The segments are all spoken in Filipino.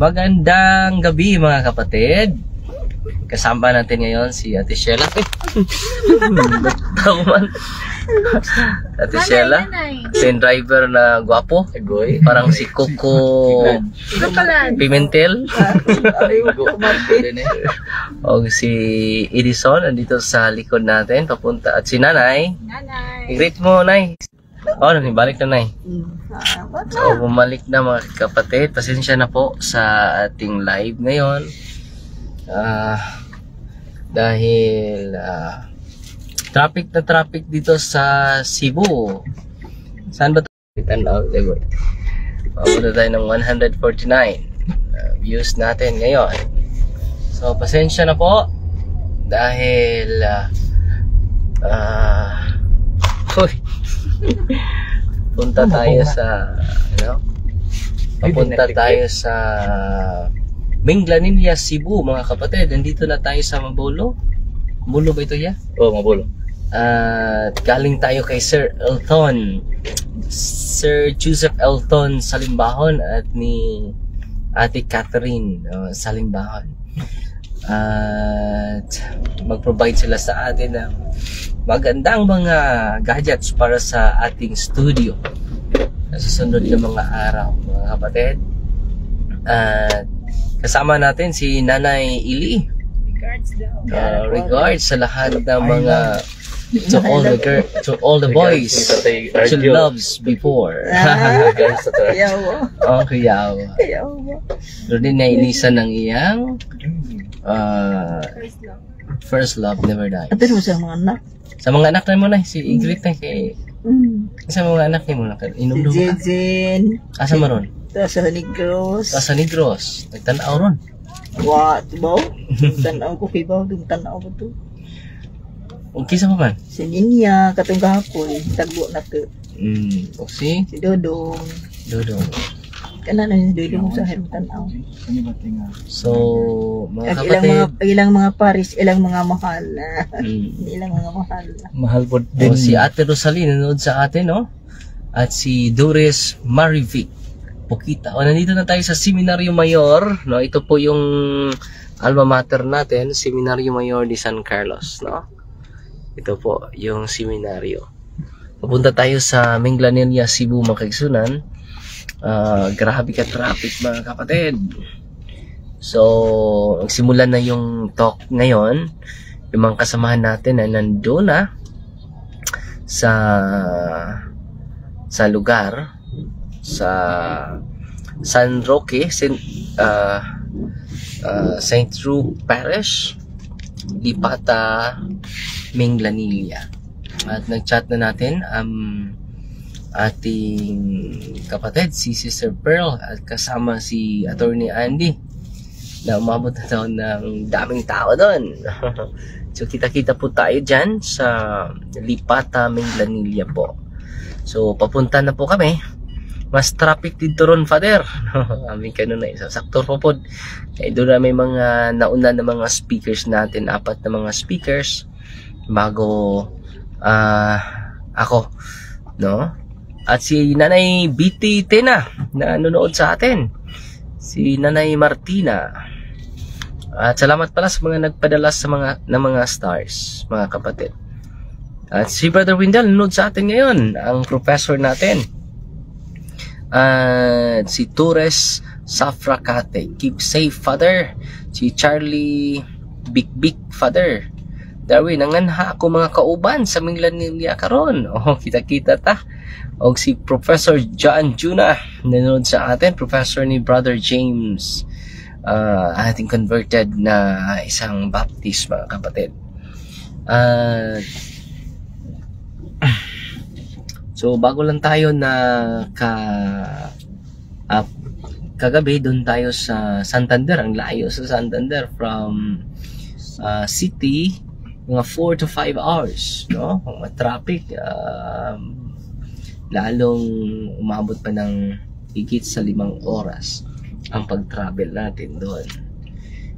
Magandang gabi mga kapatid. Kasama natin ngayon si Ate Sheila. Ate Sheila, sin driver na gwapo. Parang si Coco Pimentel. O si Edison andito sa likod natin papunta. At si Nanay. I-greet mo, Nay. Oh, balik na, Nay. So, bumalik na mga kapatid. Pasensya na po sa ating live ngayon. Dahil traffic na traffic dito sa Cebu. Saan ba ito? Papunta tayo ng 149 views natin ngayon. So, pasensya na po. Dahil punta tayo sa papunta tayo sa Minglanilla, Cebu mga kapatid. Nandito na tayo sa Mabolo. Mabolo ba ito ya? Oo, Mabolo. At galing tayo kay Sir Joseph Elton Salimbahon at ni Ate Catherine Salimbahon. At mag-provide sila sa atin ng magandang mga gadgets para sa ating studio sa susunod na mga araw mga kapatid. At kasama natin si Nanay Ili. Regards sa lahat ng mga to all the boys she loves before. Oh, kuyawa. Pero din nailisan ng iyang first love never dies. Atin mo sa mga anak. Sa mga anak na mo na, si Igrit na kay... Sa mga anak ni mo na, inom-dum ka. Si Jen. Asa mo ron? Sa Negros. Sa Negros. Nagtanaw ron. What, ba? Tanaw ko, kibaw. Tanaw ko to. Kisa pa man? Si Ninya, katong gahapon. Tagbo na to. O si Dodong. Kana na si Dodong sa harong tanaw. So, mga kapatid. Ilang mga paris, ilang mga mahal. Ilang mga mahal. Mahal po din. Si Ate Rosalie nanood sa atin, no? At si Doris Marivic Pukita. Nandito na tayo sa Seminario Mayor, no? Ito po yung alma mater natin, Seminario Mayor de San Carlos, no? Ito po yung seminaryo. Papunta tayo sa Minglanilla, Cebu, mga kaigsunan. Grabe ka traffic mga kapatid. So, nagsimulan na yung talk ngayon. Yung mga kasamahan natin na nandun na sa lugar sa San Roque, St. Rue Parish, Lipata, Minglanilla. At nag-chat na natin ating kapatid si Sister Pearl at kasama si Attorney Andy na umabot na daw ng daming tao doon. So kita-kita po tayo dyan sa Lipata, Minglanilla po. So papunta na po kami. Mas traffic dito ron, Father. Aming kanuna isa. Sakto po po. Kaya doon na may mga nauna na mga speakers natin. 4 na mga speakers. Bago ako. No? At si Nanay BT Tena na nanonood sa atin. Si Nanay Martina. At salamat pala sa mga nagpadala sa mga stars, mga kapatid. At si Brother Windel nanonood sa atin ngayon. Ang professor natin. Si Torres Safracate, keep safe, Father. Si Charlie Big Father. Darwin, nanganha ako mga kauban sa Minglanilla karon. Kita-kita ta. O si Professor John Juna nanonood sa atin, professor ni Brother James, ating converted na isang Baptist, mga kapatid. So bago lang tayo na kagabi doon tayo sa Santander. Ang layo sa Santander from city, mga 4 to 5 hours, no? Mga traffic, lalong umabot pa ng higit sa 5 oras ang pag-travel natin doon.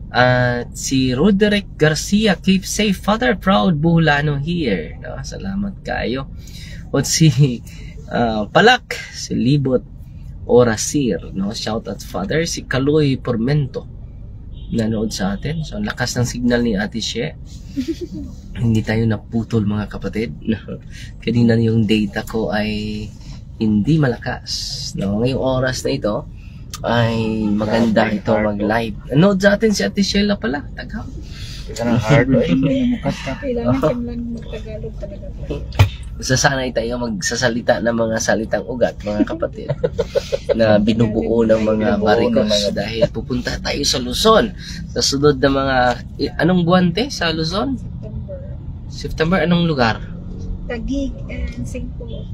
At si Roderick Garcia, keep safe, Father, proud Buholano here, no? Salamat kayo. At si Palak, si Libot Orasir, no? Shout out Father. Si Kaloy Pormento, nanood sa atin. So, ang lakas ng signal ni Ate She. Hindi tayo naputol, mga kapatid. Kanina yung data ko ay hindi malakas. No? Ngayong oras na ito ay maganda ito mag-live. Nanood sa atin si Ate Sheila pala. Taga. Ika ng hard, Kailangan siya lang mag-Tagalog talaga. Sasanay tayo magsasalita ng mga salitang ugat, mga kapatid, na binubuo ng mga barikos dahil pupunta tayo sa Luzon sa sunod na mga anong buwan sa Luzon? September. Anong lugar? Taguig and St. Paul.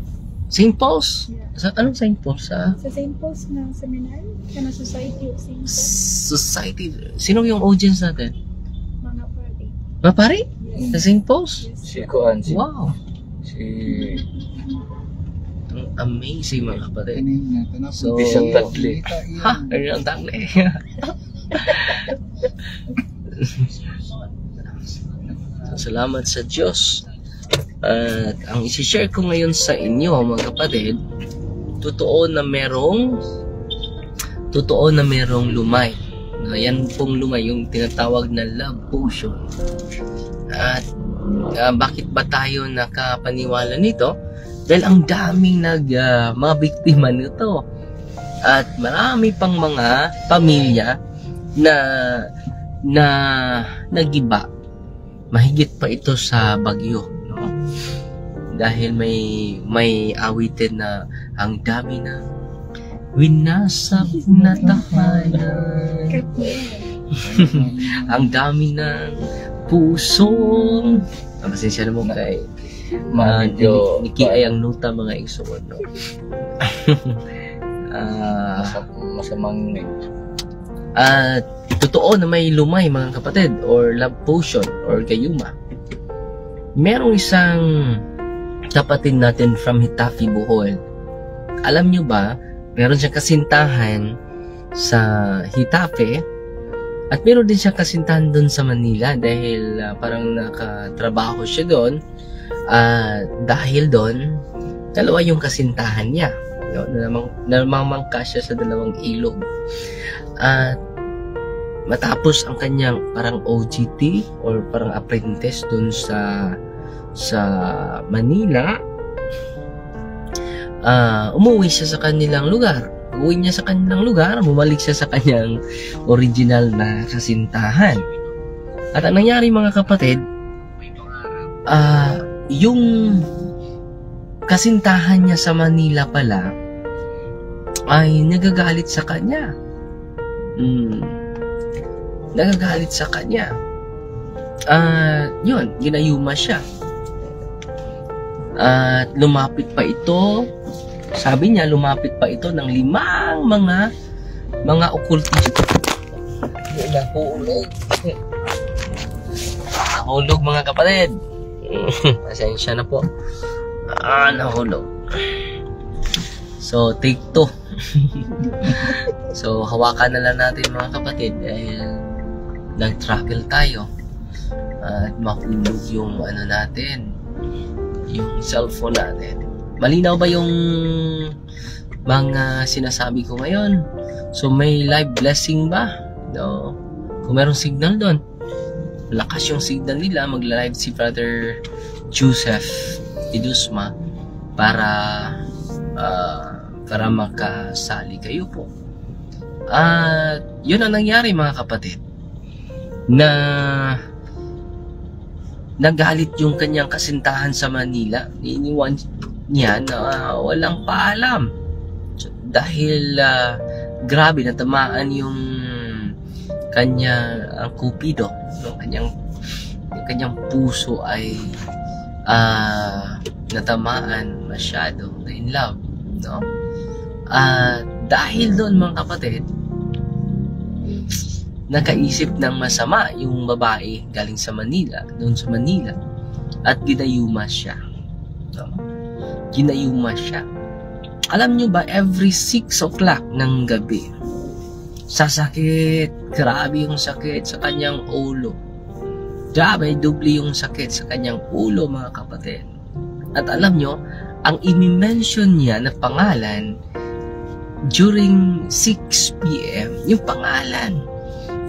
St. Paul's? Yeah. Anong St. Paul's? Sa St. Paul's na seminar, na Society of St. Paul. Society. Sino yung audience natin? Mga party. Mga pare? Yes. Sa St. Paul's? Yes. Si Kuan, si Wow. Ang Amazing, mga kapatid. So, So, Bishop Dudley. ha, ayun ang tangle. So, salamat sa Diyos. At ang isi-share ko ngayon sa inyo, mga kapatid, totoo na merong lumay. Yan pong lumay, yung tinatawag na love potion. At bakit ba tayo nakapaniwala nito? Dahil ang daming mga biktima nito. At marami pang mga pamilya na nagiba. Mahigit pa ito sa bagyo, no? Dahil may awitin na ang dami na winasak na tahanan. Ang dami ng pusong pasensya na mo kay medyo Niki ay ang nota, mga igsoon, no? masamang totoo na may lumay, mga kapatid, or love potion or gayuma. Merong isang kapatid natin from Hitafi, Bohol. Alam nyo ba, meron siyang kasintahan sa Hitafi at meron din siyang kasintahan doon sa Manila dahil parang nakatrabaho siya doon. Dahil doon, dalawa yung kasintahan niya, no? Namamangka siya sa dalawang ilog. At matapos ang kanyang parang OJT or parang apprentice doon sa Manila, umuwi siya sa kanilang lugar. Uwi niya sa kanilang lugar, bumalik siya sa kanyang original na kasintahan. At ang nangyari, mga kapatid, yung kasintahan niya sa Manila pala ay nagagalit sa kanya. Nagagalit sa kanya. Yun, ginayuma siya. At lumapit pa ito, sabi niya, lumapit pa ito ng 5 mga occultist. Nahulog, mga kapatid. Pasensya na po. Nahulog. So, take 2. So, hawakan na lang natin, mga kapatid, dahil nag-travel tayo at mahulog yung natin, yung cellphone natin. Malinaw ba yung mga sinasabi ko ngayon? So, may live blessing ba? No? Kung merong signal doon, lakas yung signal nila, magla-live si Brother Joseph Idusma para makasali kayo po. At yun ang nangyari, mga kapatid, na nagalit yung kanyang kasintahan sa Manila. Iniwan niya na walang paalam. So, dahil grabe, natamaan yung ang kupido, no? Yung kanyang puso ay natamaan masyado, na in love, no? Dahil doon, mga kapatid, nakaisip ng masama yung babae galing sa Manila, doon sa Manila, at ginayuma siya, no? Ginayuma siya. Alam nyo ba, every 6 o'clock ng gabi, sasakit, grabe yung sakit sa kanyang ulo. Grabe, doble yung sakit sa kanyang ulo, mga kapatid. At alam nyo, ang i-mention niya na pangalan during 6 p.m. yung pangalan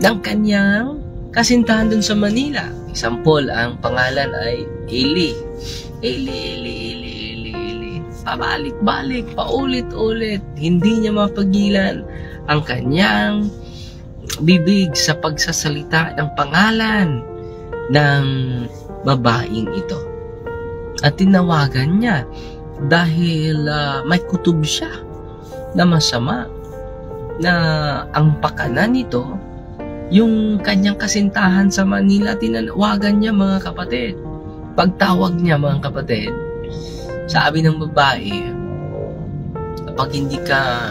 ng kanyang kasintahan dun sa Manila. Example, ang pangalan ay Eli. Eli. Pabalik-balik, paulit-ulit. Hindi niya mapagilan ang kanyang bibig sa pagsasalita ng pangalan ng babaeng ito. At tinawagan niya dahil may kutob siya na masama na ang pakanan nito yung kanyang kasintahan sa Manila. Tinawagan niya, mga kapatid. Pagtawag niya, mga kapatid, sabi ng babae, kapag hindi ka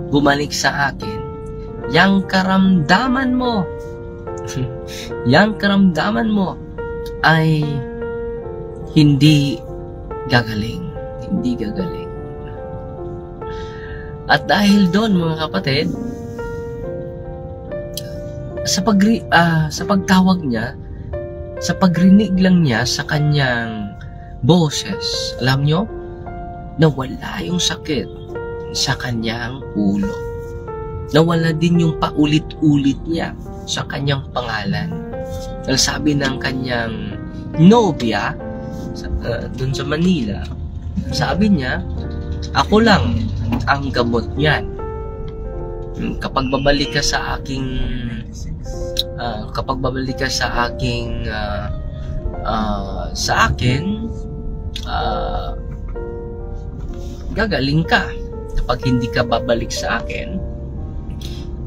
bumalik sa akin, yang karamdaman mo ay hindi gagaling. At dahil doon, mga kapatid, sa pagtawag niya, sa pagrinig lang niya sa kanyang boses, alam nyo, nawala yung sakit sa kanyang ulo. Nawala din yung paulit-ulit niya sa kanyang pangalan. Dahil sabi ng kanyang nobya dun sa Manila, sabi niya, ako lang ang gamot niyan. Kapag babalik ka sa akin, gagaling ka. Kapag hindi ka babalik sa akin,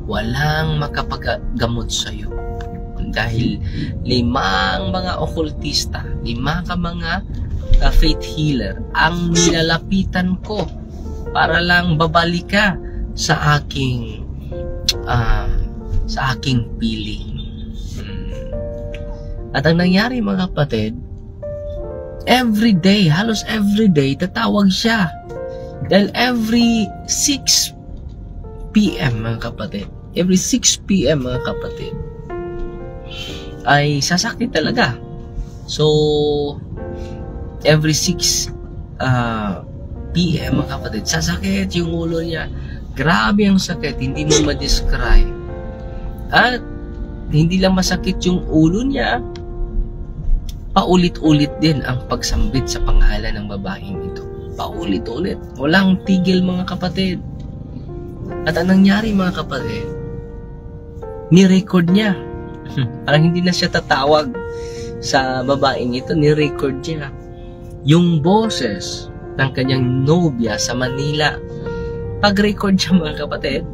walang makapaggamot sa iyo. Dahil 5 mga okultista, 5 mga faith healer ang nilalapitan ko para lang babalik ka sa aking piling. At ang nangyari, mga kapatid, halos everyday, tatawag siya. Dahil every 6 p.m., mga kapatid, ay sasakit talaga. So, every 6 p.m., mga kapatid, sasakit yung ulo niya. Grabe ang sakit, hindi mo ma-describe. At hindi lang masakit yung ulo niya, paulit-ulit din ang pagsambit sa pangalan ng babaeng ito. Paulit-ulit. Walang tigil, mga kapatid. At ang nangyari, mga kapatid, ni-record niya. Parang hindi na siya tatawag sa babaeng ito, ni-record niya yung boses ng kanyang nobya sa Manila. Pag-record siya, mga kapatid,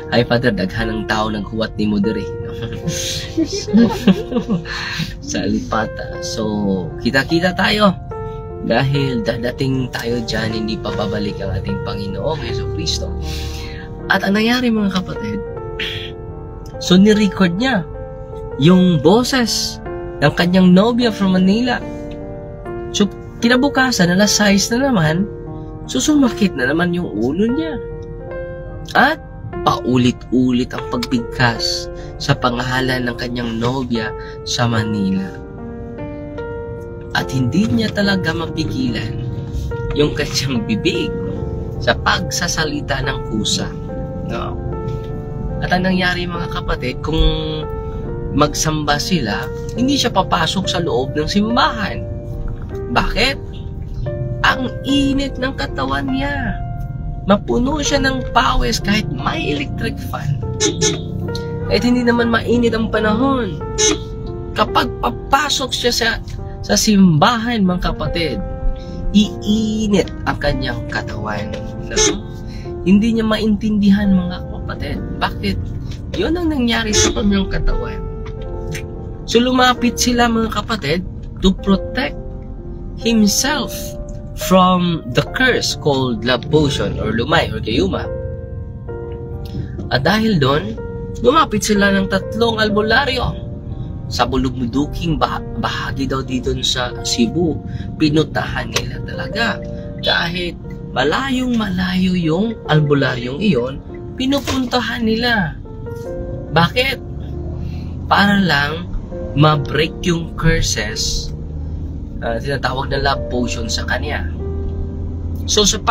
ay, Father, daghan ng tao naghuwat ni Mudere. Sa lipata. So, kita-kita tayo. Dahil dadating tayo dyan, hindi pa babalik ang ating Panginoong Jesucristo. At ang nangyari, mga kapatid, so ni-record niya yung boses ng kanyang nobya from Manila. So, kinabukasan, alas 6 na naman, susumakit na naman yung ulo niya. At paulit-ulit ang pagbigkas sa pangalan ng kanyang nobya sa Manila. At hindi niya talaga mapigilan yung kanyang bibig sa pagsasalita ng kusa. No? At ang nangyari, mga kapatid, kung magsamba sila, hindi siya papasok sa loob ng simbahan. Bakit? Ang init ng katawan niya. Mapuno siya ng pawis kahit may electric fan. Kahit hindi naman mainit ang panahon. Kapag papasok siya sa simbahan, mga kapatid, iinit ang kanyang katawan. No? Hindi niya maintindihan, mga kapatid. Bakit? Yun ang nangyari sa kanyang katawan. So lumapit sila, mga kapatid, to protect himself from the curse called love potion or lumay or kayuma. At dahil doon, lumapit sila ng 3 albularyo sa bulubduking bahagi daw dito sa Cebu. Pinutahan nila talaga. Kahit malayong-malayo yung albularyong iyon, pinupuntahan nila. Bakit? Para lang ma-break yung curses tinatawag na love potion sa kanya. So sa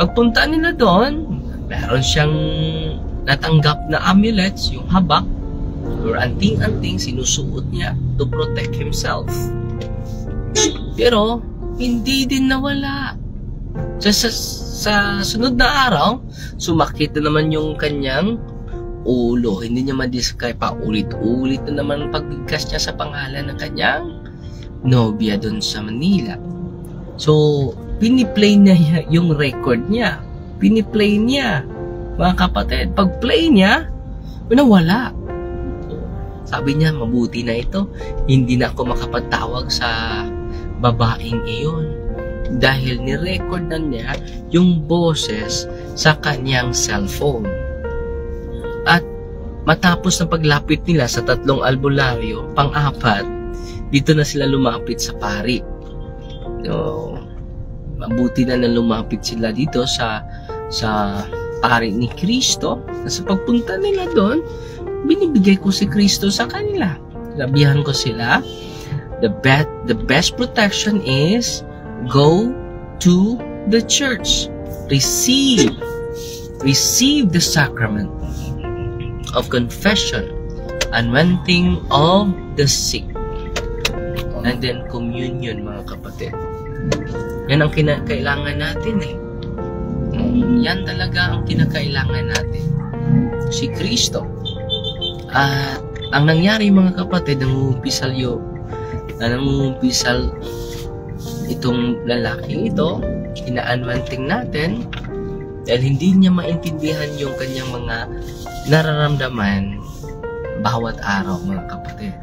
Pagpunta nila doon, meron siyang natanggap na amulets, yung habak, or anting-anting sinusuot niya to protect himself. Pero, hindi din nawala. Sa sunod na araw, sumakit na naman yung kanyang ulo. Hindi niya ma-describe pa. Ulit-ulit na naman pagbigkas niya sa pangalan ng kanyang nobya doon sa Manila. So, piniplay niya yung record niya. Piniplay niya, mga kapatid. Pag-play niya, nawala. Sabi niya, mabuti na ito. Hindi na ako makapagtawag sa babaeng iyon. Dahil ni-record na niya yung boses sa kanyang cellphone. At matapos na paglapit nila sa 3 albularyo, pang-4, dito na sila lumapit sa pari. So, mabuti na lumapit sila dito sa pari ni Kristo. Sa pagpunta nila doon, binibigay ko si Kristo sa kanila. Sabihan ko sila, the best protection is go to the church. Receive the sacrament of confession, anointing of the sick, and then communion, mga kapatid. Yan ang kailangan natin eh. Yan talaga ang kinakailangan natin. Si Kristo. At ang nangyari, mga kapatid, nangungupisal itong lalaki ito, inaanwanting natin dahil hindi niya maintindihan yung kanyang mga nararamdaman bawat araw, mga kapatid.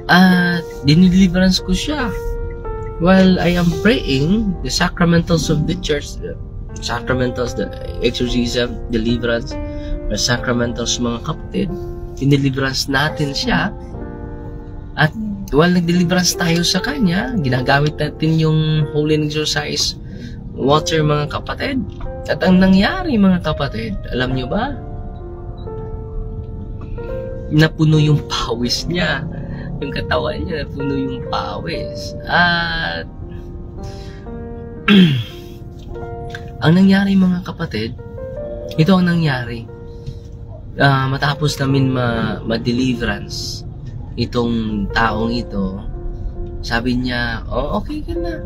At dinideliverance ko siya while I am praying the sacramentals of the church, sacramentals, the exorcism, deliverance, or sacramentals, mga kapatid. Dinideliverance natin siya. At while nag-deliverance tayo sa kanya, ginagamit natin yung holy exercise water, mga kapatid. At ang nangyari, mga kapatid, alam nyo ba? Napuno yung pawis niya. Yung katawan niya, napuno yung pawis. At ang nangyari, mga kapatid, ito ang nangyari. Matapos namin ma-deliverance itong taong ito, sabi niya, oh, okay ka na.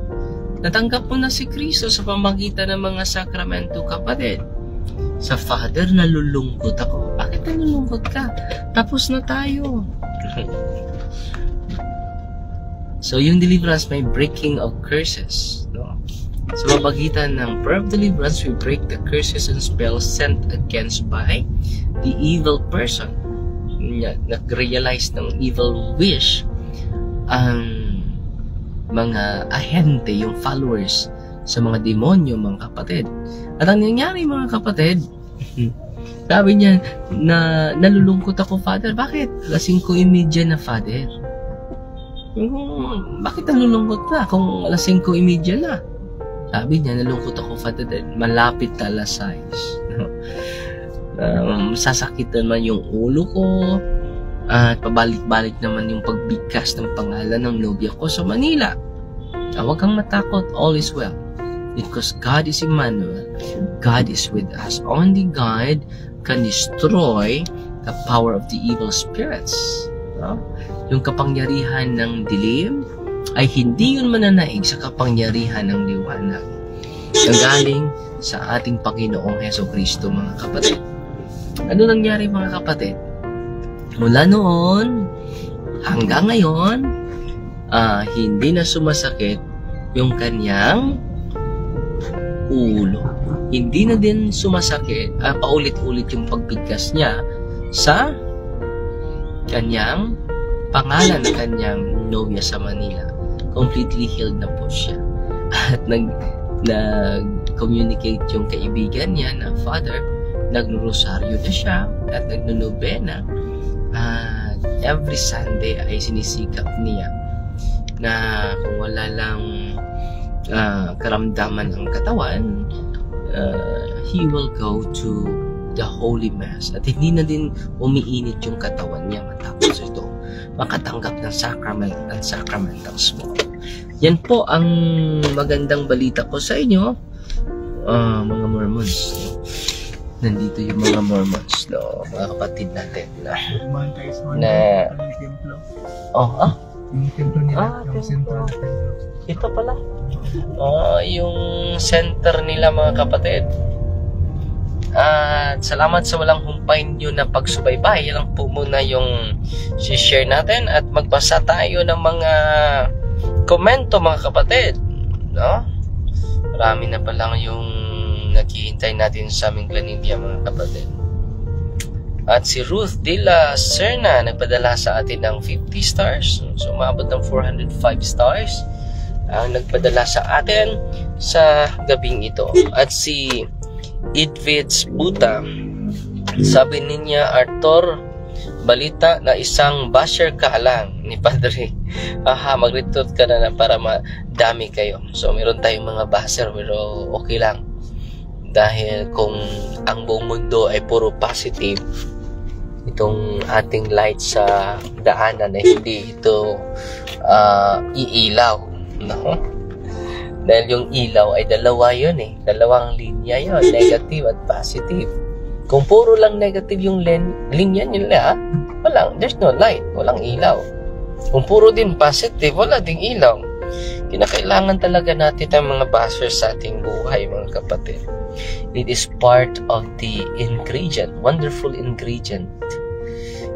Natanggap mo na si Kristo sa pamagitan ng mga sakramento, kapatid. Sa Father, nalulungkot ako. Bakit nalulungkot ka? Tapos na tayo. So, yung deliverance may breaking of curses. No? Sa pamagitan ng prayer of deliverance, we break the curses and spells sent against by the evil person. Nag-realize ng evil wish ang mga ahente, yung followers sa mga demonyo, mga kapatid. At ang nangyari, mga kapatid, sabi niya na nalulungkot ako, Father. Bakit? 5:30 na, Father. Bakit nalulungkot ka kung 5:30 na? Sabi niya, nalungkot ako, Father, malapit na alas 6. Sasakit naman yung ulo ko at pabalik-balik naman yung pagbigkas ng pangalan ng nobya ko sa Manila. Huwag kang matakot, all is well, because God is Emmanuel. God is with us. Only God can destroy the power of the evil spirits. Yung kapangyarihan ng dilim ay hindi yun mananaig sa kapangyarihan ng liwanag na galing sa ating Panginoong Hesukristo, mga kapatid. Ano nangyari, mga kapatid? Mula noon hanggang ngayon, hindi na sumasakit yung kanyang ulo. Hindi na din sumasakit, paulit-ulit yung pagbigkas niya sa kanyang pangalan ng kanyang nobya sa Manila. Completely healed na po siya. At nag-communicate yung kaibigan niya na Father, nagno-rosaryo na siya at nagno-nobena. Every Sunday ay sinisikap niya na kung wala lang karamdaman ang katawan, he will go to the Holy Mass. At hindi na din umiinit yung katawan niya matapos ito makatanggap ng sacrament at sacramentals mo. Yan po ang magandang balita ko sa inyo. mga Mormons. Nandito yung mga Mormons, no? Mga kapatid natin na templo. yung templo nila, templo. central na templo. Ito pala. Yung center nila, mga kapatid. At salamat sa walang humpay nyo na pagsubaybay. Yan lang po muna yung share natin. At magbasa tayo ng mga komento, mga kapatid. No? Marami na pa lang yung naghihintay natin sa aming planilya, mga kapatid. At si Ruth de la Serna nagpadala sa atin ng 50 stars. So umabot ng 405 stars ang nagpadala sa atin sa gabing ito. At si Idvits Buta, sabi niya, Arthur, balita na isang basher ka lang ni Padre. Mag-retweet ka na para madami kayo. So meron tayong mga basher, pero okay lang. Dahil kung ang buong mundo ay puro positive, itong ating light sa daanan ay hindi ito iilaw, no? Dahil yung ilaw ay dalawa yun eh. Dalawang linya yun, negative at positive. Kung puro lang negative yung linya nila, there's no light, walang ilaw. Kung puro din positive, wala ding ilaw. Kinakailangan talaga natin ang mga bashers sa ating buhay, mga kapatid. It is part of the ingredient, wonderful ingredient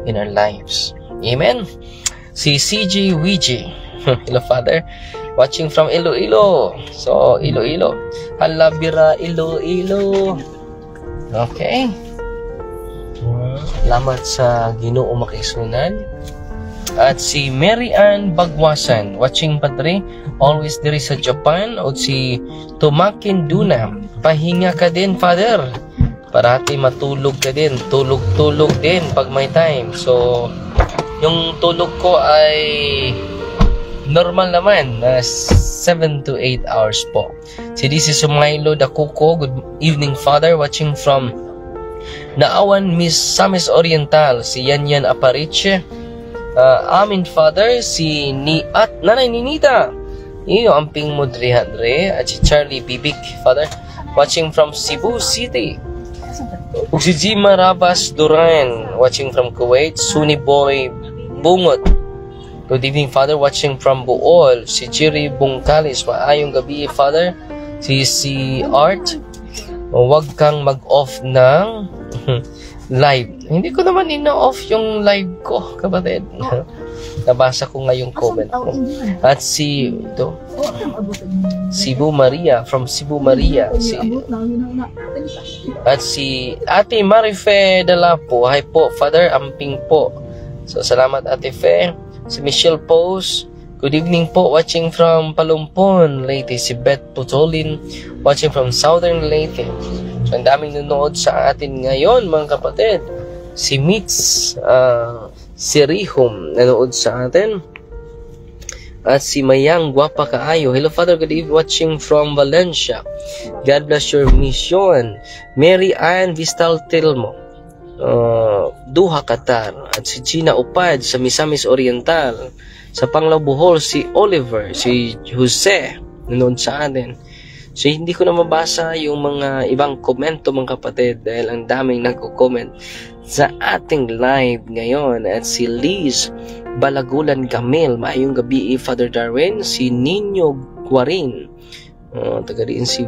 in our lives. Amen? Si CJ Ouija, hello Father, watching from Iloilo. So, Iloilo. Halabira, Iloilo. Okay. Salamat sa Ginoo makisunan. At si Mary Ann Bagwasan, watching Padre, always diri sa Japan. O si Tumakin Duna, pahinga ka din, Father. Parati matulog ka din. Tulog-tulog din pag may time. So, yung tulog ko ay normal naman, 7 to 8 hours po. Si this is Sumailo Dakuko, good evening, Father, watching from Naawan, Miss Samis Oriental. Si Yanyan Apariche, amin, Father. Si Nanay Ninita, iyo amping Mudrihadre. At si Charlie Bibik, Father, watching from Cebu City. Si Jima Rabas Duran, watching from Kuwait. Suni Boy Bungot, good evening, Father, watching from Bohol. Si Jerry Bungkalis, maayong gabi, Father. Si Art, huwag kang mag-off ng live. Hindi ko naman ina-off yung live ko, kapatid. Nabasa ko nga yung comment ko. At si Cebu Maria, from Cebu Maria. At si Ate Marife Dalapo, hi po, Father, amping po. So, salamat, Ate Fe. Si Michelle Pose, good evening po, watching from Palumpon, Leyte. Si Beth Putolin, watching from Southern Leyte. So, ang daming nanonood sa atin ngayon, mga kapatid. Si Mitz Sirihum, nanonood sa atin. At si Mayang Guapa Kaayo, hello Father, good evening, watching from Valencia. God bless your mission. Mary Ann Vistal Tilmo, Duha Qatar. At si Gina Upad sa Misamis Oriental. Sa Panglao Bohol, si Oliver, si Jose, nanonood sa atin. So, hindi ko na mabasa yung mga ibang komento, mga kapatid, dahil ang daming nagko-comment sa ating live ngayon. At si Liz Balagulan Gamil, maayong gabi, Father Darwin. Si Nino Guarin, taga rin si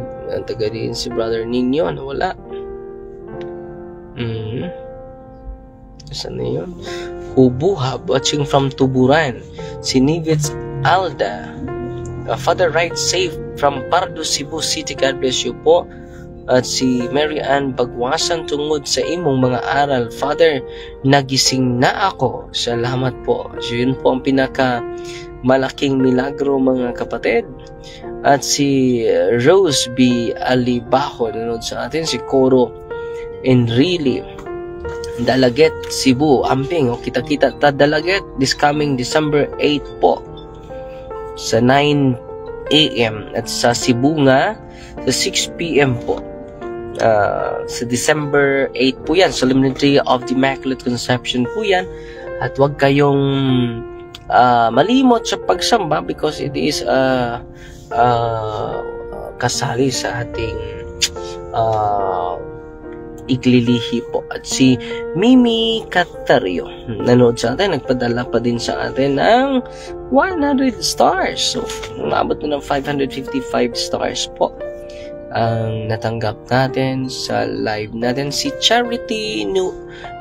Brother Nino, wala. Saan na yun? Hubuhab, watching from Tuburan. Si Nivets Alda, Father, ride safe from Pardo, Cebu City. God bless you po. At si Mary Ann Bagwasan, tungod sa imong mga aral, Father, nagising na ako. Salamat po. So, yun po ang pinaka malaking milagro, mga kapatid. At si Rose B. Alibajo, nanood sa atin. Si Coro Enrile, Dalaget, Cebu, amping. Kita-kita ta Dalaget this coming December 8 po sa 9 AM. At sa Cebu nga sa 6 PM po sa December 8 po yan. Solemnity of the Immaculate Conception po yan. At huwag kayong malimot sa pagsamba because it is kasali sa ating Iglilihi po. At si Mimi Catario, nanood sa atin, nagpadala pa din sa atin ng 100 stars. So, umabot na ng 555 stars po ang natanggap natin sa live natin. Si Charity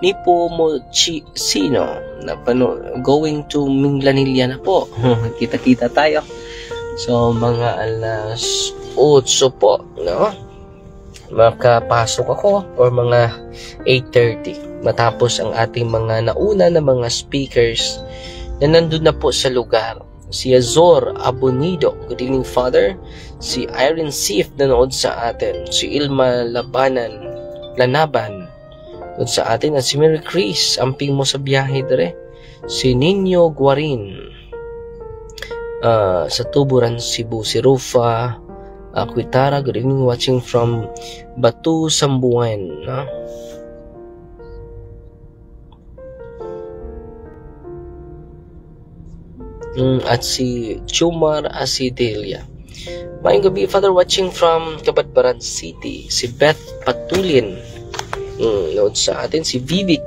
Nipomochino na going to Minglanilla na po. Kita-kita tayo. So, mga alas 8 po, no? Makapasok ako or mga 8:30 matapos ang ating mga nauna na mga speakers na nandun na po sa lugar. Si Azor Abonido, good evening Father. Si Irene Sif nanood sa atin. Si Ilma Lanaban nanood sa atin. At si Mary Chris, amping mo sa biyahe dire. Si Nino Guarin sa Tuburan, Cebu. Si Rufa Quitara, good evening, watching from Batu, Sambuan. At si Chumar Asidelia. Mayong gabi, Father, watching from Cabadbaran City. Si Beth Patulin nood sa atin. Si Vivek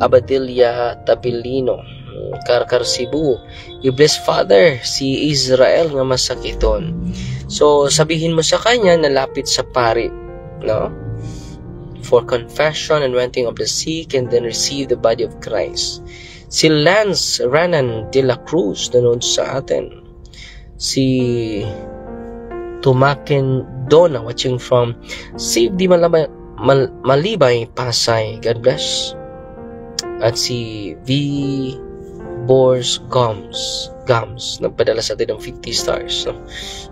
Abadilia Tabilino, Karkar, Cebu. You bless, Father, si Israel nga masakiton. So, sabihin mo sa kanya na lapit sa pari, no? For confession and renting of the sick and then receive the body of Christ. Si Lance Ranan de la Cruz nanood sa atin. Si Tumakin Dona watching from Save di Malibay, Pasay. God bless. At si V. Bors Gums nagpadala sa atin ng 50 stars. So,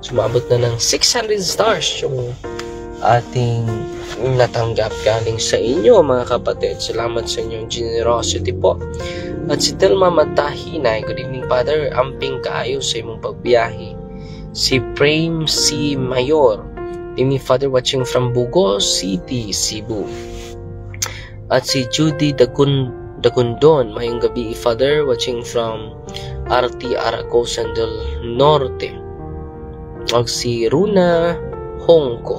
sumabot na ng 600 stars yung ating natanggap galing sa inyo, mga kapatid. Salamat sa inyong generosity po. At si Telma Matahinay, good evening Father, amping kaayo sa imong pagbiyahe. Si Prame C. Mayor, good evening Father, watching from Bugos City, Cebu. At si Judy Dagundon, mayong gabi Father, watching from RT Aracosan del Norte. At si Runa Hongko,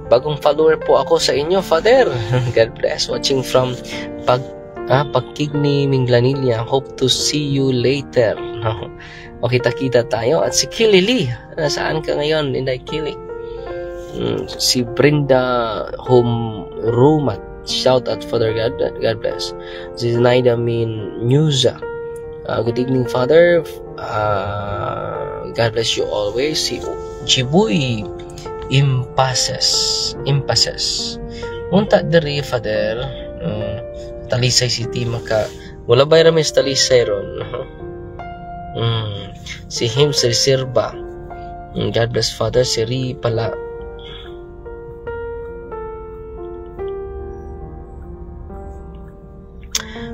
bagong follower po ako sa inyo Father. God bless, watching from Pagkigni, Minglanilla. Hope to see you later. O kita-kita tayo. At si Kilili, nasaan ka ngayon, Inday Kili? Si Brenda Rumat, shout out Father, God bless. Si Naida Min Musa, good evening Father, God bless you always. Si Jibuy Impases unta diri Father, Talisay City maka wala ba ramis Talisay ron. Si Hims Reserva, God bless Father. Si Ri pala,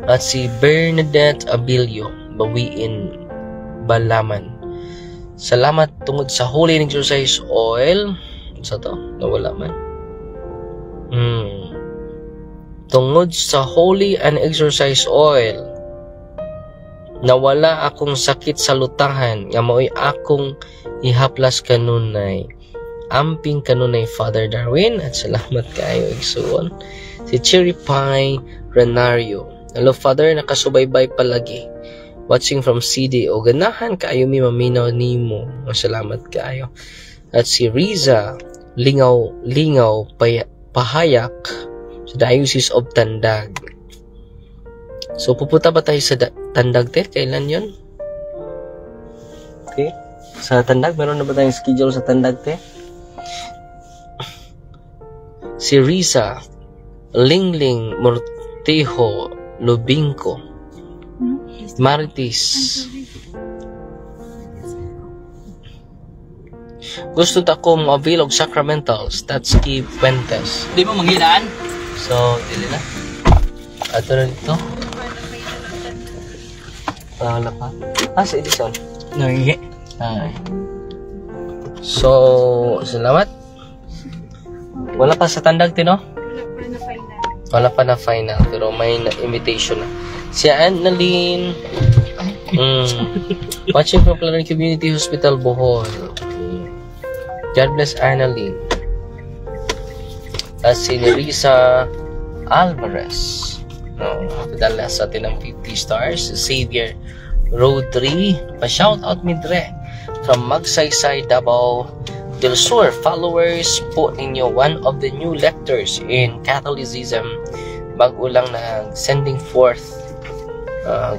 at si Bernadette Abilio, Bawiin Balaman. Salamat tungod sa Holy Exercise Oil. Sa to? Nawala man. Tungod sa Holy and Exercise Oil, nawala akong sakit sa lutahan, nga mao'y akong ihaplas kanunay. Amping kanunay Father Darwin, at salamat kayo igsuon. Si Cherry Pie Renario, hello Father, nakasubaybay palagi. Watching from CD, o ganahan kaayo mi maminaw nimo. Salamat kaayo. At si Riza Lingaw Pahayak sa Diocese of Tandag. So pupunta ba tayo sa Tandag te? Kailan yon? Okay. Sa Tandag, meron na ba tayong schedule sa Tandag te? Si Riza Lingling Mortejo Lubingko Marites, gusto ko mo avail og sacramentals. Tatsky Puentes. Di mo manghinaan? So, dili na. Ato na dito. Wala pa. Sa Edison. Nangi. Ay. So, salamat. Wala pa sa Tandag, Tino? Wala pa na final. Pero may invitation na. Si Annalyn, watching from Clarence Community Hospital, Bohol. God bless Annalyn. at si Nerissa Alvarez. Padala sa atin ng 50 stars. Xavier Road 3, pa-shoutout midre from Magsaysay, Davao del Sur. Followers po ninyo, one of the new lectors in Catholicism, bago lang na sending forth.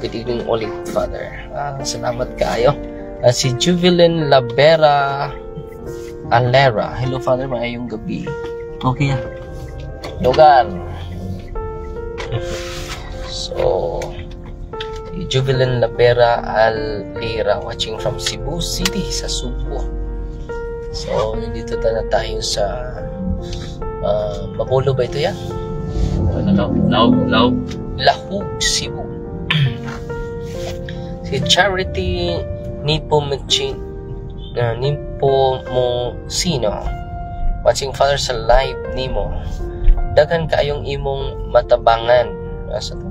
Good evening ulit, Father. Salamat kayo. Si Juvelin Labera Alera. Hello, Father. Maayong gabi. Okay. Lugar. So, Juvelin Labera Alera watching from Cebu City sa Subo. So, nandito na tayo sa Bacolod ba ito yan? Lahug, Cebu. Si Charity Nipo Sino watching Father sa live nimo. Daghan kayong imong matabangan. Asa to?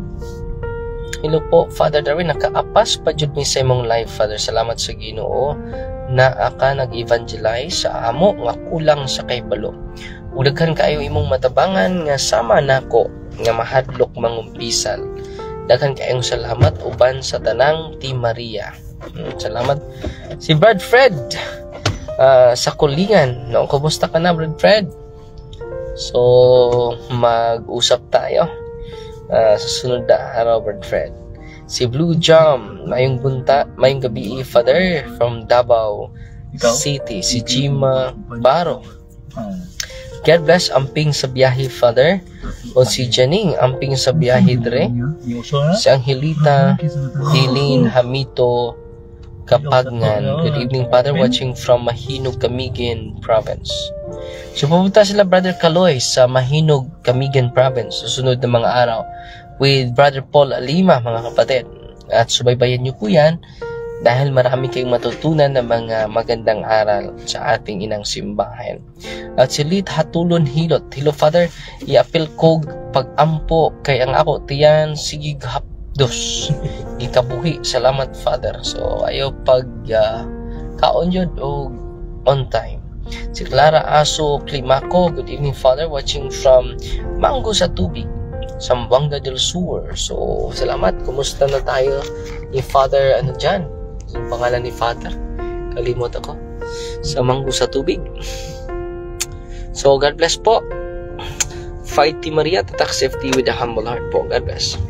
Hello po, Father Darwin. Nakaapas pa jud mi sa imong live, Father. Salamat sa Ginoo na aka nag-evangelize sa amo nga kulang sa kaybalo. Daghan kayo imong matabangan nga sama nako nga mahadlok mangumpisal. Daghan kayong salamat uban sa tanang Team Maria. Salamat. Si Brad Fred sa Kulingan. No, kumusta ka na, Brad Fred? So, mag-usap tayo sa sunod na araw, Brad Fred. Si Blue Jam, mayong gabi, Father, from Davao City. Si Jima Baro. God bless, amping sa biyahe, Father. O si Janing, amping sa biyahe, Dre. Si Angelita Dilin Hamito Kapagngan. Good evening, Father, watching from Mahinog, Camiguin Province. So, pupunta sila, Brother Kaloy, sa Mahinog, Camiguin Province, susunod na mga araw, with Brother Paul Alima, mga kapatid. At subaybayan nyo po yan, dahil marami kayong matutunan ng mga magandang aral sa ating inang simbahan. At si Lit Hatulon Hilot. Hello, Father, i-apil ko pag-ampo kay ang ako tiyan sigig hapdos ikabuhi. Salamat, Father. So ayo pag kaon yun o on time. Si Clara Aso Climaco. Good evening, Father, watching from Mango sa Tubig, Zamboanga del Sur. So salamat. Kumusta na tayo ni Father dyan? Yung pangalan ni Father, kalimot ako, sa Mango sa Tubig. So God bless po. Fight Team Maria, tatak safety with a humble heart po. God bless.